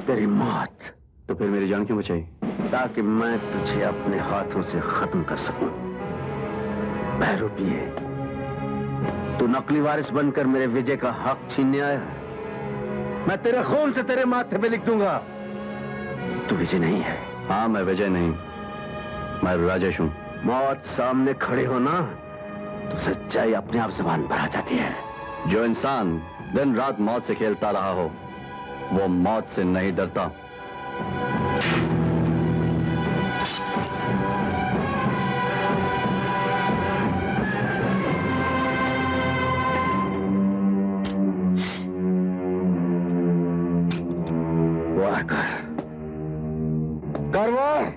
तेरी मौत। तो फिर मेरी जान क्यों बचाई? ताकि मैं तुझे अपने हाथों से खत्म कर सकूं। बहरूपिये, तू नकली वारिस बनकर मेरे विजय का हक छीनने आया है। मैं तेरे खून से तेरे माथे पे लिख दूंगा, तू विजय नहीं है। हाँ, मैं विजय नहीं, मैं राजेश हूं। मौत सामने खड़े हो ना तो सच्चाई अपने आप ज़बान पर आ जाती है। जो इंसान दिन रात मौत से खेलता रहा हो वो मौत से नहीं डरता। वार कर वार।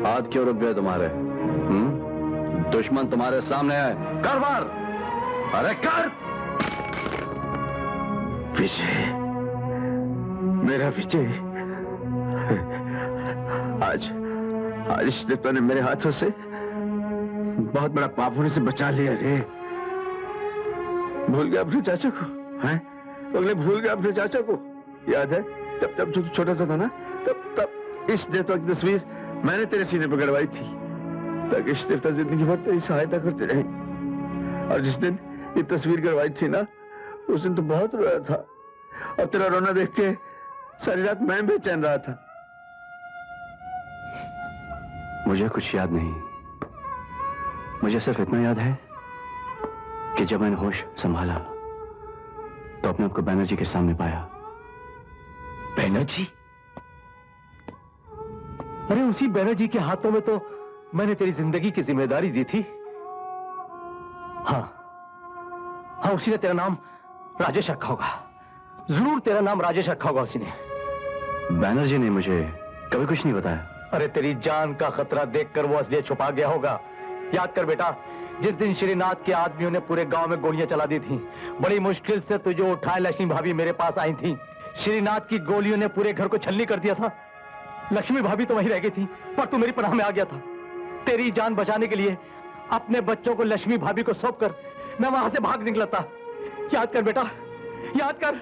हाथ क्यों रुक गए तुम्हारे? दुश्मन तुम्हारे सामने है, कर वार। अरे कर। विजय, मेरा विजय, आज इस देवता ने मेरे हाथों से बहुत बड़ा पाप होने से बचा लिया रे। भूल गया अपने चाचा को? हैं? अगले भूल गया अपने चाचा को? याद है जब जो छोटा सा था ना, तब इस देवता की तस्वीर मैंने तेरे सीने पर गड़वाई थी ताकि इस देवता जिंदगी भर तेरी सहायता करते रहे। और जिस दिन ये तस्वीर गड़वाई थी ना, उस दिन तो बहुत रोया था और तेरा रोना देख के सारी रात मैं बेचैन रहा था। मुझे कुछ याद नहीं, मुझे सिर्फ इतना याद है कि जब मैंने होश संभाला तो अपने आपको बैनर्जी के सामने पाया। बैनर्जी? अरे उसी बैनर्जी के हाथों में तो मैंने तेरी जिंदगी की जिम्मेदारी दी थी। हाँ, उसी ने तेरा नाम राजेश रखा होगा, जरूर तेरा नाम राजेश रखा होगा उसी ने। बैनर्जी ने मुझे कभी कुछ नहीं बताया। अरे तेरी जान का खतरा देखकर वो इसलिए छुपा गया होगा। याद कर बेटा, जिस दिन श्रीनाथ के आदमियों ने पूरे गांव में गोलियां चला दी थी, बड़ी मुश्किल से तुझे उठाए लक्ष्मी भाभी मेरे पास आई थी। श्रीनाथ की गोलियों ने पूरे घर को छलनी कर दिया था। लक्ष्मी भाभी तो वहीं रह गई थी, पर तू मेरी पनाह में आ गया था। तेरी जान बचाने के लिए अपने बच्चों को लक्ष्मी भाभी को सौंपकर मैं वहां से भाग निकला था। याद कर बेटा, याद कर।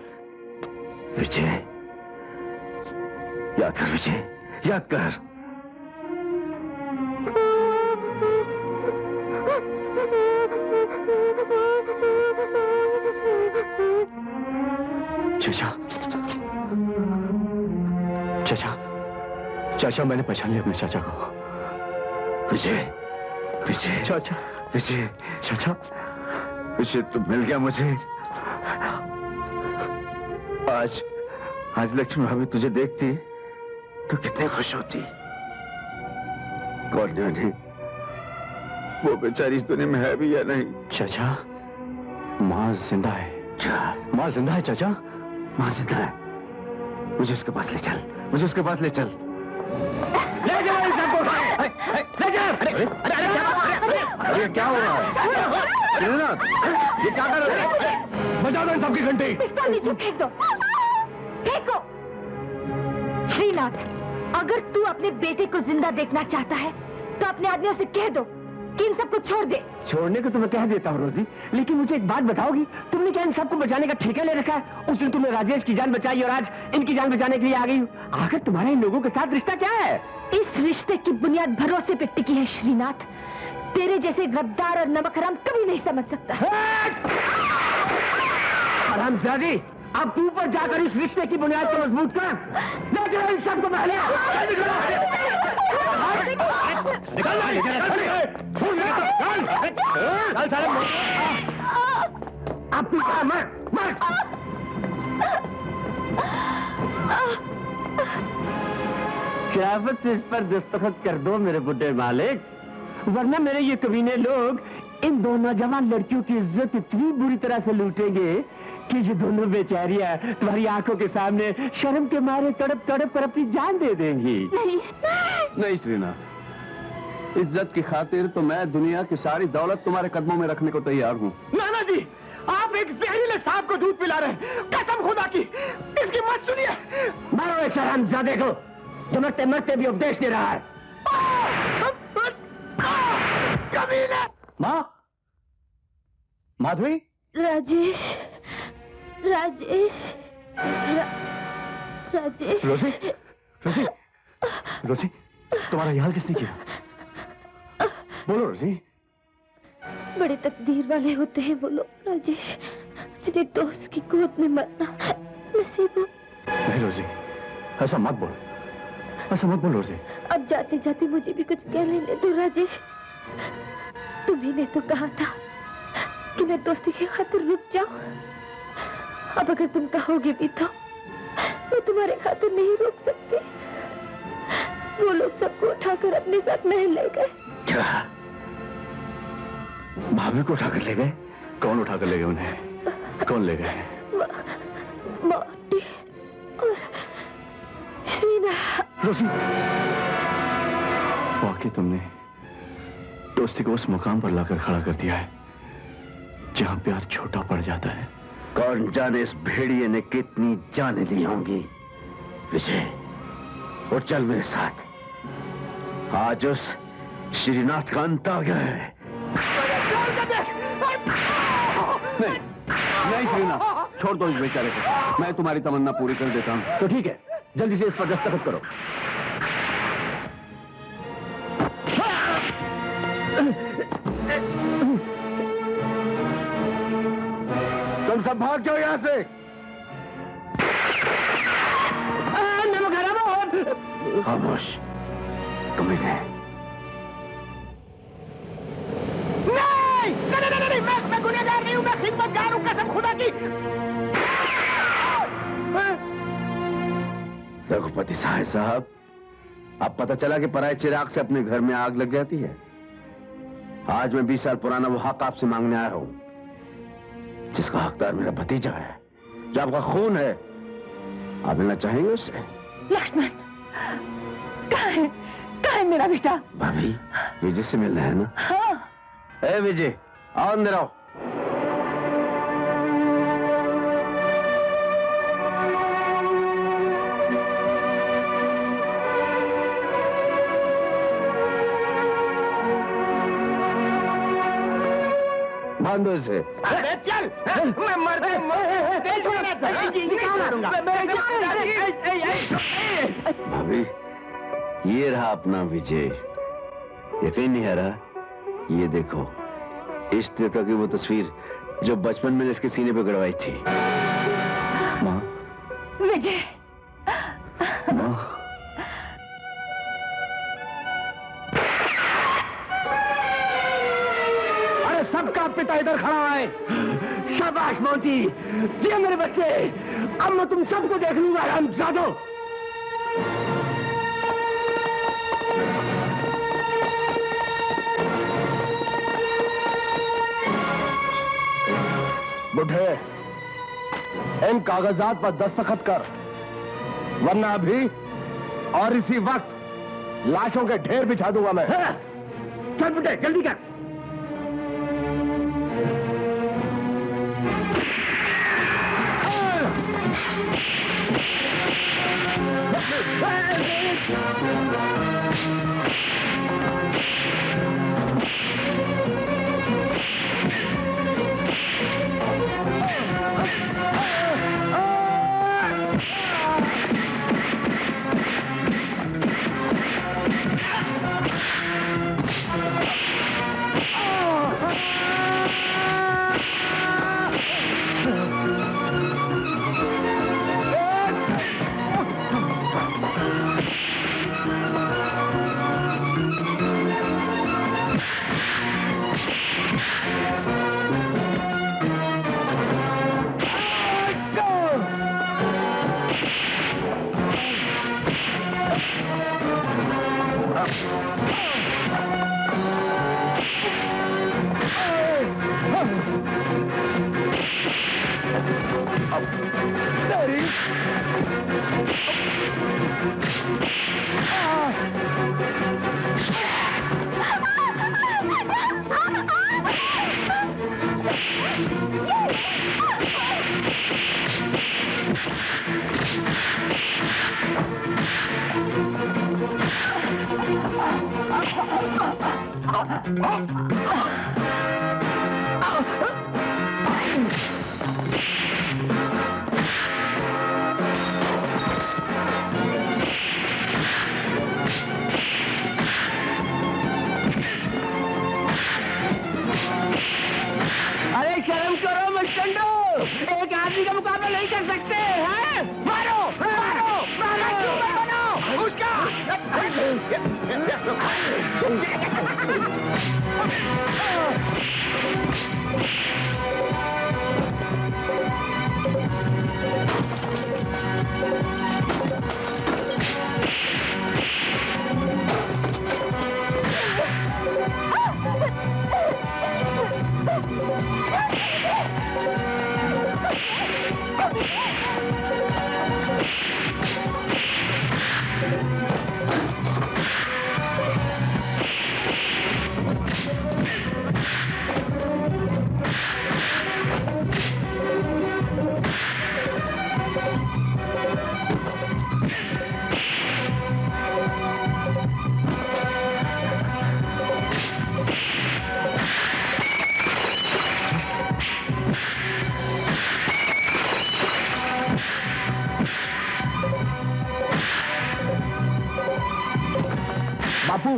विजय, याद कर विजय, याद कर। चाचा, चाचा, चाचा, मैंने पहचान लिया अपने चाचा को। विजय, विजय, चाचा, विजय, चाचा, विजय तू मिल गया मुझे। आज लक्ष्मी भाभी तुझे देखती तो कितनी खुश होती। कौन जाने वो बेचारी इस दुनिया में है भी या नहीं। चाचा, माँ जिंदा है। क्या? माँ जिंदा है चाचा? माँ जिंदा है? मुझे उसके पास ले चल, मुझे उसके पास ले चल। ले चलो अरे क्या हो रहा है? श्रीनाथ, ये क्या कर रहे हो? बजा दो इन सबकी घंटी। पिस्तौल नीचे फेंक दो, फेंको। श्रीनाथ, अगर तू अपने बेटे को जिंदा देखना चाहता है तो अपने आदमियों से कह दो कि इन सबको छोड़ दे। छोड़ने को तो मैं कह देता हूँ रोजी, लेकिन मुझे एक बात बताओगी, तुमने क्या इन सबको बचाने का ठेका ले रखा है? उस दिन तुमने राजेश की जान बचाई और आज इनकी जान बचाने के लिए आ गई हूँ। आखिर तुम्हारा इन लोगों के साथ रिश्ता क्या है? इस रिश्ते की बुनियाद भरोसे पे टिकी है श्रीनाथ। तेरे जैसे गद्दार और नमकहराम कभी नहीं समझ सकता। हरामजादी, अब तू ऊपर जाकर इस रिश्ते की बुनियाद को मजबूत कर। देखो इन सबको पहले अब तू क्या मर शराफत से इस पर दस्तखत कर दो मेरे बुड्ढे मालिक, वरना मेरे ये कमीने लोग इन दो नौजवान लड़कियों की इज्जत इतनी बुरी तरह से लूटेंगे कि ये दोनों बेचारियां तुम्हारी आंखों के सामने शर्म के मारे तड़प तड़प कर अपनी जान दे देंगी। नहीं श्रीनाथ, इज्जत की खातिर तो मैं दुनिया की सारी दौलत तुम्हारे कदमों में रखने को तैयार हूँ। नाना जी, आप एक जहरीले सांप को दूध पिला रहे हैं, कसम खुदा की, इसकी मत सुनिए। मारो इस हरामजादे को, जो मरते मरते भी उपदेश दे रहा है। कमीने! माँ, माधवी, राजेश, राजेश, राजेश। रोजी, रोजी, रोजी, तुम्हारा ये हाल किसने किया? बोलो रोजी। बड़े तकदीर वाले होते हैं वो लोग राजेश, जिन्हें दोस्त की गोद में मरना नसीब हो। नहीं रोजी, ऐसा मत बोल, ऐसा मत बोल रोजी। अब जाते जाते मुझे भी कुछ कह लेने दो राजेश। तुम्ही ने तो कहा था कि मैं दोस्ती की खातिर रुक जाऊं। अब अगर तुम कहोगे भी तो मैं तुम्हारे खातिर नहीं रोक सकती। वो लोग सबको उठाकर अपने साथ महल ले गए। क्या? भाभी को उठाकर ले गए? कौन उठाकर ले गए उन्हें? कौन ले गए? मोटी और श्रीनाथ। रोजी, वाकई तुमने दोस्ती को उस मुकाम पर लाकर खड़ा कर दिया है जहां प्यार छोटा पड़ जाता है। कौन जाने इस भेड़िए ने कितनी जानें ली होंगी। विजय, और चल मेरे साथ। आज उस श्रीनाथ का अंत आ गया है। नहीं, नहीं श्रीनाथ, छोड़ दो इस बेचारे को। मैं तुम्हारी तमन्ना पूरी कर देता हूँ। तो ठीक है, जल्दी से इस पर दस्तखत करो। तुम सब भाग जाओ यहाँ से। खामोश, तुम्हें नहीं, मैं गुनहगार नहीं हूँ, मैं खिदमतगार हूँ, कसम खुदा की। रघुपति साहब, अब पता चला कि पराए चिराग से अपने घर में आग लग जाती है। आज मैं 20 साल पुराना वो हक आपसे मांगने आया हूँ, जिसका हकदार मेरा भतीजा है, जो आपका खून है। आप मिलना चाहेंगे उससे? लक्ष्मण, कहाँ है मेरा बेटा? भाभी, विजय से मिलना है ना? हाँ। ए विजय, आओ अंदर आओ। बांधो इसे। अरे चल, मैं मरते भाभी, ये रहा अपना विजय। यकीन नहीं आ रहा? ये देखो, इश्क देता की वो तस्वीर जो बचपन में इसके सीने पे गड़वाई थी। माँ, विजय, माँ, अरे सबका पिता इधर खड़ा है। शाबाश मोती, ये मेरे बच्चे। अब मैं तुम सबको देख लूंगा हरामजादों। बुढ़े, इन कागजात पर दस्तखत कर, वरना अभी और इसी वक्त लाशों के ढेर बिछा दूंगा मैं। चल बेटे जल्दी कर। अरे शर्म करो मस्टंडो, एक आदमी का मुकाबला नहीं कर सकते हैं? मारो मारो मारो, क्यों मत बनाओ उसका। बापू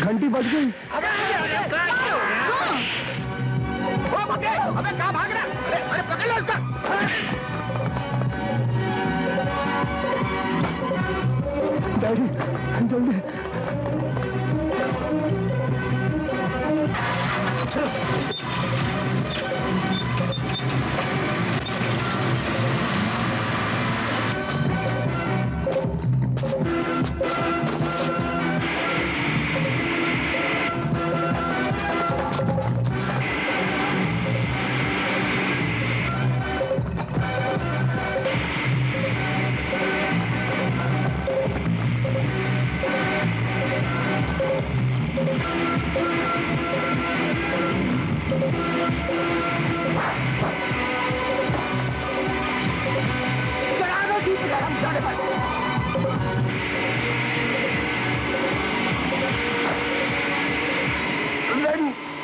घंटी बज गई। अबे कहाँ भाग रहा? अरे पकड़ लो उसका। डैडी जल्दी।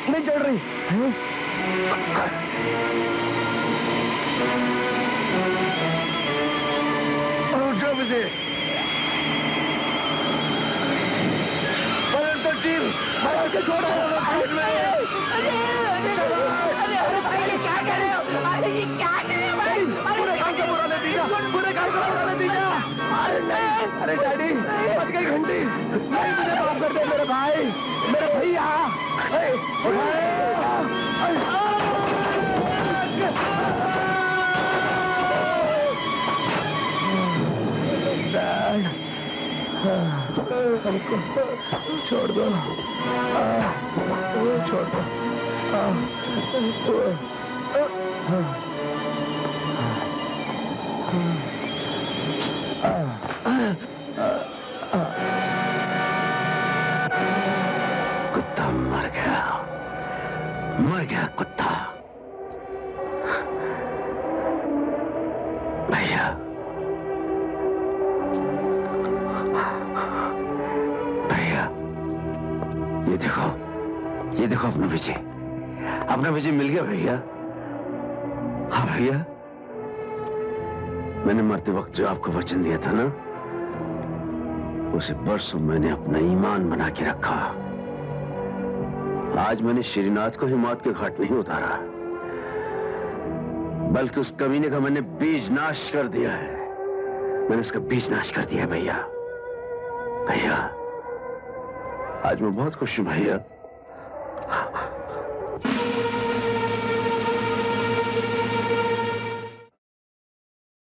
नहीं चल रही है? उठो मुझे, तो टीम छोड़ो। क्या कह रहे हो? अरे ये क्या कह रहे हो भाई? पूरे काम का बुरा नतीजा, पूरे काम का बुरा नतीजा। अरे नहीं, अरे डैडी बच गई घंटी। नहीं मुझे माफ कर दे मेरे भाई, मेरे भैया। हमको छोड़ दो, छोड़ दो। भैया, भैया, ये देखो अपना विजय मिल गया भैया। हाँ भैया, मैंने मरते वक्त जो आपको वचन दिया था ना, उसे बरसों मैंने अपना ईमान बना के रखा। आज मैंने श्रीनाथ को ही मौत के घाट नहीं उतारा, बल्कि उस कमीने का मैंने बीज नाश कर दिया है। मैंने उसका बीज नाश कर दिया भैया। भैया, आज मैं बहुत खुश हूं भैया।